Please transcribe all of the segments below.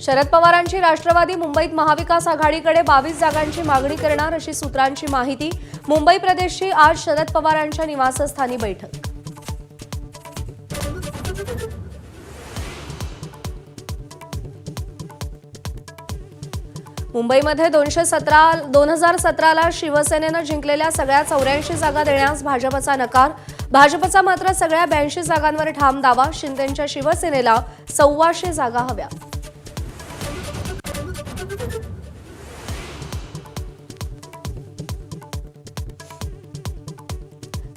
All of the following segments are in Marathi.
शरद पवारांची राष्ट्रवादी मुंबईत महाविकास आघाडीकडे 22 जागांची मागणी करणार अशी सूत्रांची माहिती। मुंबई प्रदेशची आज शरद पवारांच्या निवासस्थानी बैठक। मुंबईमध्ये 2017ला शिवसेनेनं जिंकलेल्या सगळ्या 84 जागा देण्यास भाजपचा नकार। भाजपचा मात्र सगळ्या 82 जागांवर ठाम दावा। शिंदेंच्या शिवसेनेला 125 जागा हव्या।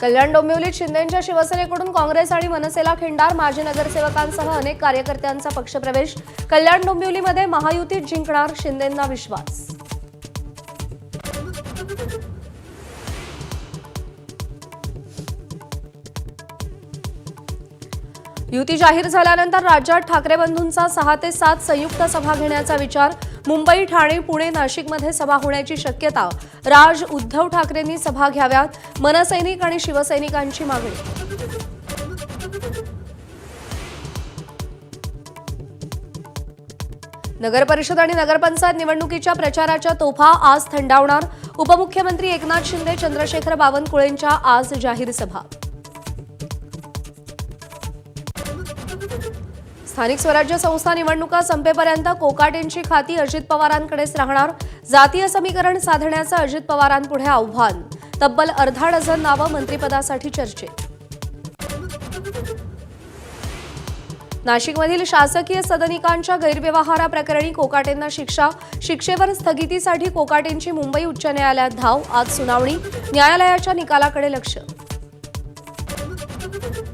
कल्याण डोंबिवलीत शिंदेंच्या शिवसेनेकडून काँग्रेस आणि मनसेला खिंडार। माजी नगरसेवकांसह अनेक कार्यकर्त्यांचा पक्षप्रवेश। कल्याण डोंबिवलीमध्ये महायुतीत जिंकणार शिंदेंना विश्वास। युती जाहीर झाल्यानंतर राज्यात ठाकरे बंधूंचा 6 ते 7 संयुक्त सभा घेण्याचा विचार। मुंबई, ठाणे, पुणे, नाशिकमध्ये सभा होण्याची शक्यता। राज उद्धव ठाकरेंनी सभा घ्याव्यात। मनसैनिक आणि शिवसैनिकांची मागणी। नगरपरिषद आणि नगरपंचायत निवडणुकीच्या प्रचाराच्या तोफा आज थंडावणार। उपमुख्यमंत्री एकनाथ शिंदे, चंद्रशेखर बावनकुळेंच्या आज जाहीर सभा। स्थानिक स्वराज्य संस्था निवडणुका संपेपर्यंत कोकाटेंची खाती अजित पवारांकडेच राहणार। जातीय समीकरण साधण्याचं अजित पवारांपुढे आव्हान। तब्बल अर्धा डझन नावं मंत्रिपदासाठी चर्चेत। नाशिकमधील शासकीय सदनिकांच्या गैरव्यवहाराप्रकरणी कोकाटेंना शिक्षा। शिक्षेवर स्थगितीसाठी कोकाटेंची मुंबई उच्च न्यायालयात धाव। आज सुनावणी। न्यायालयाच्या निकालाकडे लक्ष।